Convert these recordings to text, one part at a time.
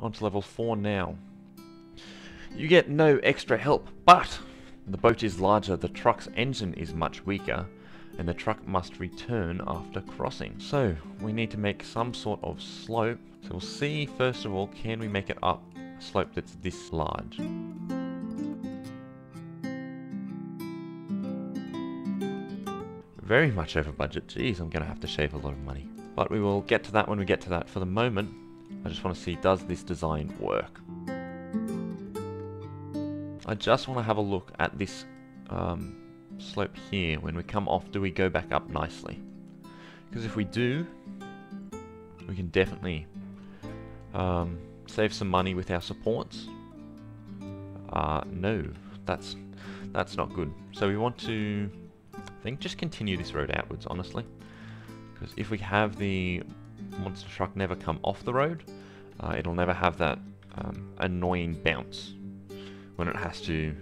On to level 4 now. You get no extra help, but the boat is larger, the truck's engine is much weaker, and the truck must return after crossing. So, we need to make some sort of slope. So we'll see, first of all, can we make it up a slope that's this large? Very much over budget. Jeez, I'm going to have to shave a lot of money. But we will get to that when we get to that. For the moment, I just want to see, does this design work? I just want to have a look at this slope here. When we come off, do we go back up nicely? Because if we do, we can definitely save some money with our supports. No, that's not good. So we want to, I think, just continue this road outwards, honestly. Because if we have the monster truck never come off the road, it'll never have that annoying bounce when it has to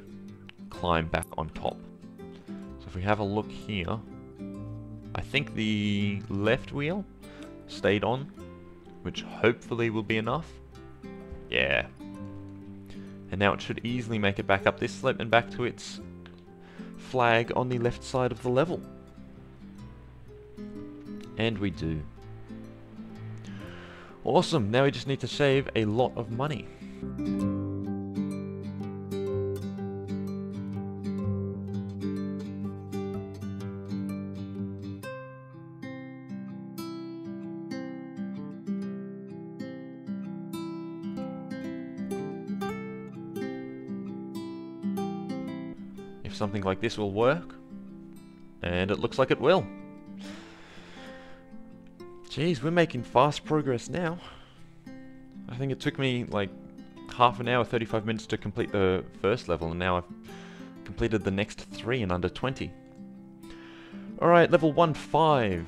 climb back on top. So if we have a look here, I think the left wheel stayed on, which hopefully will be enough. Yeah. And now it should easily make it back up this slope and back to its flag on the left side of the level. And we do. Awesome, now we just need to save a lot of money. If something like this will work, and it looks like it will. Jeez, we're making fast progress now. I think it took me like half an hour, 35 minutes to complete the first level, and now I've completed the next 3 in under 20. Alright, level 1-5.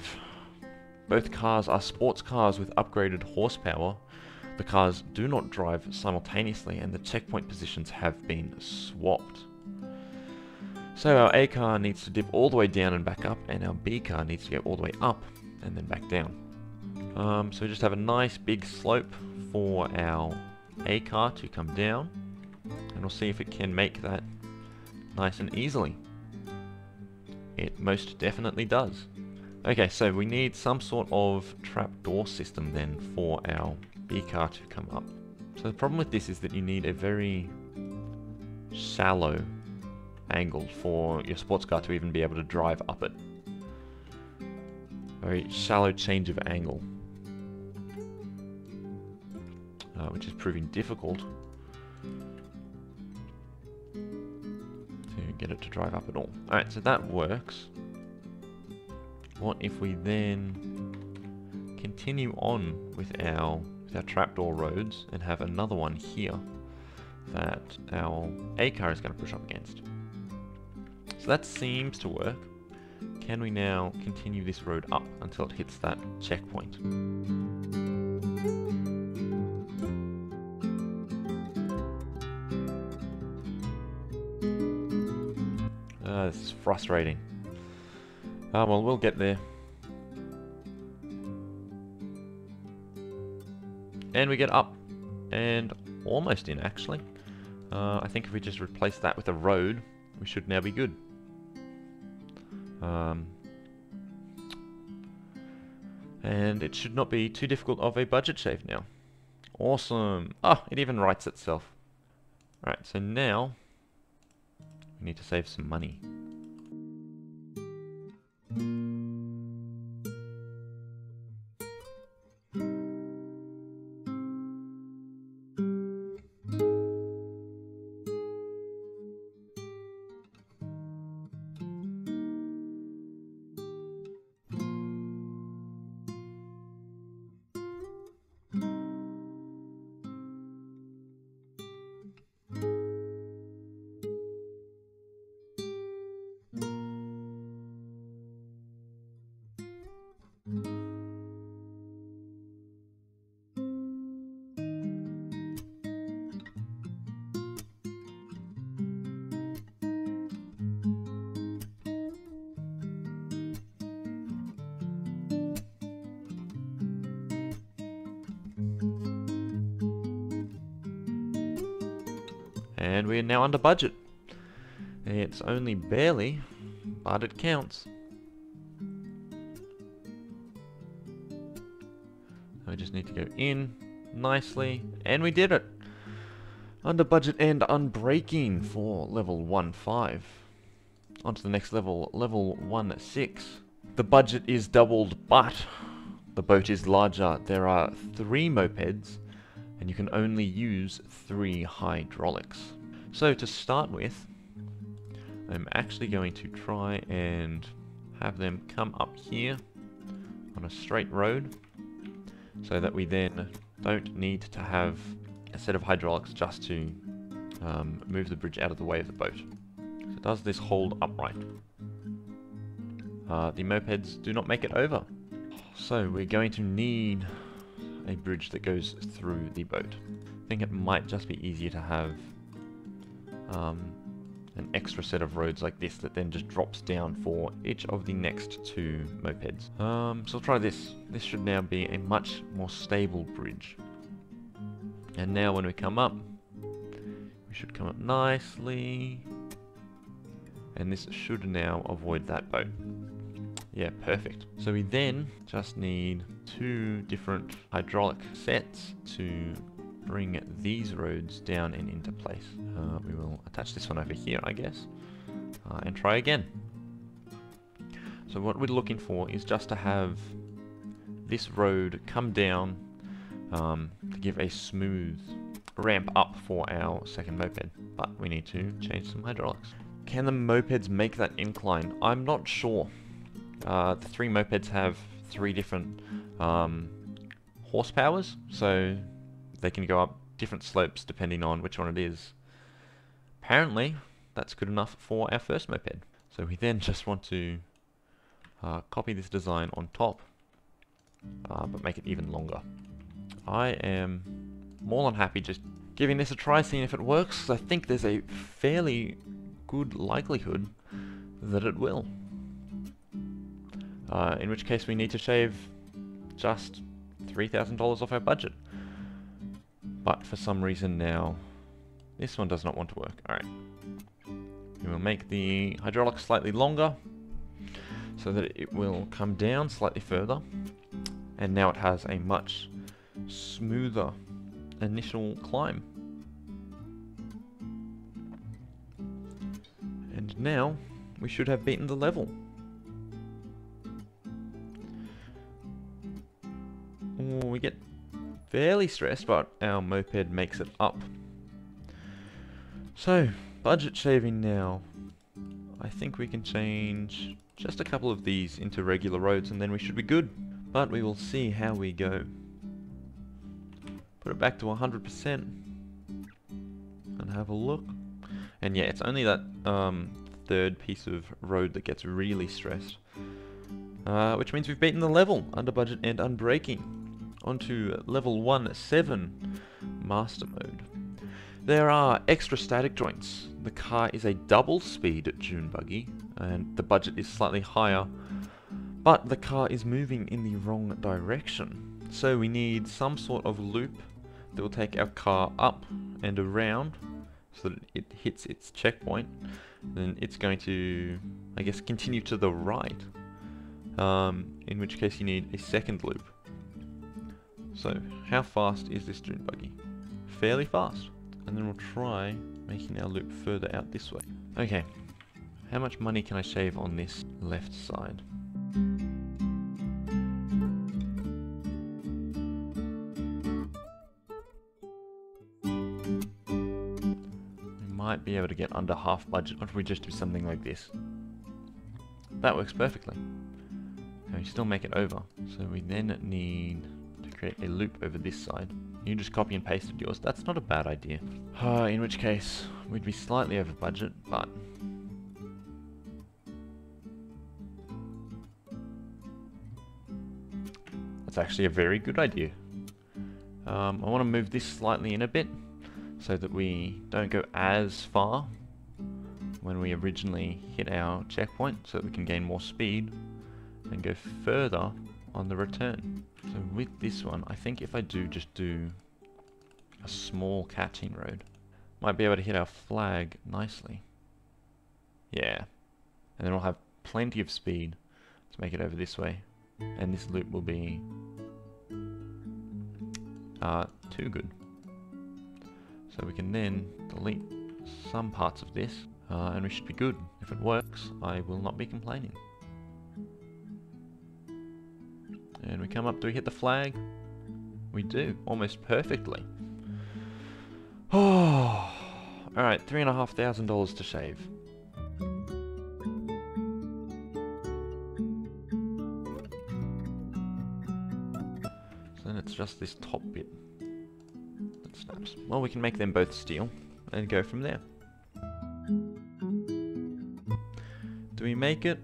Both cars are sports cars with upgraded horsepower. The cars do not drive simultaneously, and the checkpoint positions have been swapped. So our A car needs to dip all the way down and back up, and our B car needs to go all the way up and then back down. So we just have a nice big slope for our A car to come down, and we'll see if it can make that nice and easily. It most definitely does. Okay, so we need some sort of trapdoor system then for our B car to come up. So the problem with this is that you need a very shallow angle for your sports car to even be able to drive up it. Very shallow change of angle, which is proving difficult to get it to drive up at all. Alright, so that works. What if we then continue on with our trapdoor roads and have another one here that our A car is going to push up against? So that seems to work. Can we now continue this road up until it hits that checkpoint? This is frustrating. Well, we'll get there. And we get up. And almost in, actually. I think if we just replace that with a road, we should now be good. And it should not be too difficult of a budget shave now. Awesome. Oh, it even writes itself. Alright, so now we need to save some money. And we're now under budget. It's only barely, but it counts. We just need to go in nicely, and we did it! Under budget and unbreaking for level 1.5. On to the next level, level 1.6. The budget is doubled, but the boat is larger. There are 3 mopeds, and you can only use 3 hydraulics. So to start with, I'm actually going to try and have them come up here on a straight road, so that we then don't need to have a set of hydraulics just to move the bridge out of the way of the boat. So does this hold upright? The mopeds do not make it over. So we're going to need a bridge that goes through the boat. I think it might just be easier to have an extra set of roads like this that then just drops down for each of the next 2 mopeds. So I'll try this. This should now be a much more stable bridge. And now when we come up, we should come up nicely. And this should now avoid that boat. Yeah, perfect. So we then just need 2 different hydraulic sets to bring these roads down and into place. We will attach this one over here, I guess, and try again. So what we're looking for is just to have this road come down to give a smooth ramp up for our second moped, but we need to change some hydraulics. Can the mopeds make that incline? I'm not sure. The 3 mopeds have 3 different horsepowers, so they can go up different slopes depending on which one it is. Apparently, that's good enough for our first moped. So we then just want to copy this design on top, but make it even longer. I am more than happy just giving this a try, seeing if it works. I think there's a fairly good likelihood that it will. In which case we need to shave just $3,000 off our budget. But for some reason now, this one does not want to work. Alright. We will make the hydraulics slightly longer, so that it will come down slightly further. And now it has a much smoother initial climb. And now, we should have beaten the level. We get fairly stressed, but our moped makes it up. So, budget shaving now. I think we can change just a couple of these into regular roads and then we should be good. But we will see how we go. Put it back to 100% and have a look. And yeah, it's only that third piece of road that gets really stressed. Which means we've beaten the level, under budget and unbreaking. Onto level 1.7, master mode. There are extra static joints. The car is a double speed dune buggy, and the budget is slightly higher, but the car is moving in the wrong direction. So we need some sort of loop that will take our car up and around so that it hits its checkpoint. Then it's going to, I guess, continue to the right, in which case you need a second loop. So, how fast is this dune buggy? Fairly fast. And then we'll try making our loop further out this way. Okay, how much money can I shave on this left side? We might be able to get under half budget if we just do something like this. That works perfectly. And we still make it over. So we then need to create a loop over this side. You just copy and pasted yours. That's not a bad idea. In which case, we'd be slightly over budget, but that's actually a very good idea. I want to move this slightly in a bit so that we don't go as far when we originally hit our checkpoint, so that we can gain more speed and go further on the return. So with this one, I think if I just do a small catching road, Might be able to hit our flag nicely. Yeah. And then we'll have plenty of speed to make it over this way. And this loop will be too good. So we can then delete some parts of this, and we should be good. If it works, I will not be complaining. And we come up, do we hit the flag? We do, almost perfectly. Oh, alright, $3,500 to shave. So then it's just this top bit that snaps. Well, we can make them both steel and go from there. Do we make it?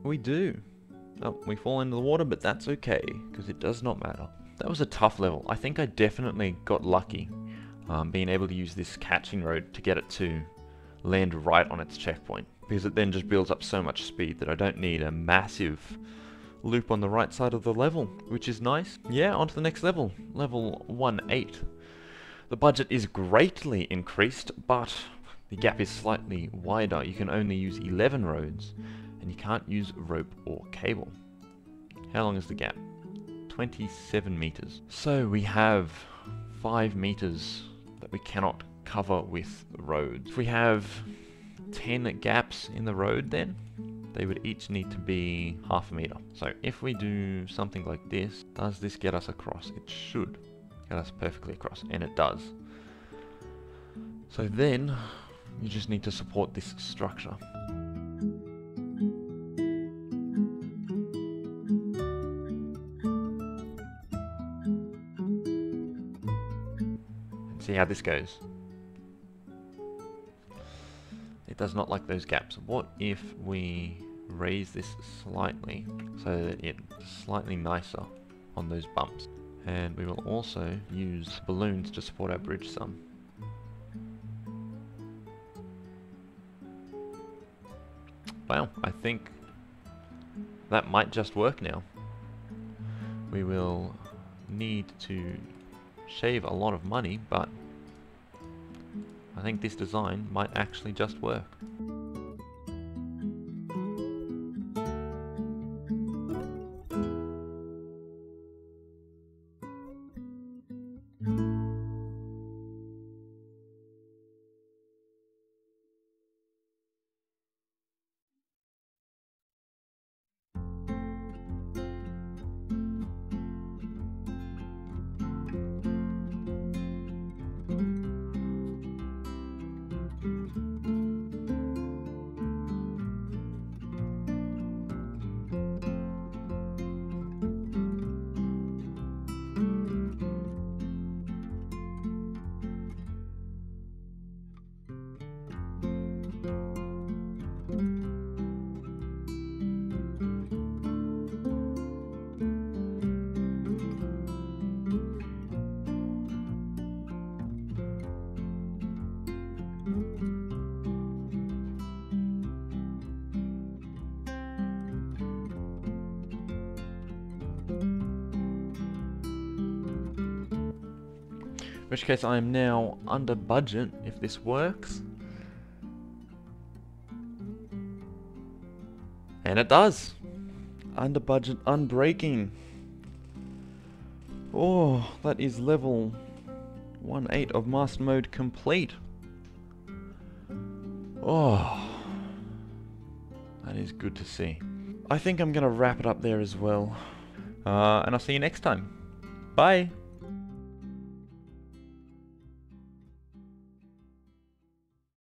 We do. Oh, we fall into the water, but that's okay, because it does not matter. That was a tough level. I think I definitely got lucky being able to use this catching road to get it to land right on its checkpoint, because it then just builds up so much speed that I don't need a massive loop on the right side of the level, which is nice. Yeah, on to the next level. Level 1-8. The budget is greatly increased, but the gap is slightly wider. You can only use 11 roads, and you can't use rope or cable. How long is the gap? 27 meters. So we have 5 meters that we cannot cover with roads. If we have 10 gaps in the road, then they would each need to be half a meter. So if we do something like this, does this get us across? It should get us perfectly across, and it does. So then you just need to support this structure. See how this goes. It does not like those gaps. What if we raise this slightly so that it's slightly nicer on those bumps? And we will also use balloons to support our bridge some. Well, I think that might just work now. We will need to shave a lot of money, but I think this design might actually just work. In which case I am now under budget if this works. And it does. Under budget, unbreaking. Oh, that is level 1-8 of master mode complete. Oh, that is good to see. I think I'm going to wrap it up there as well. And I'll see you next time. Bye.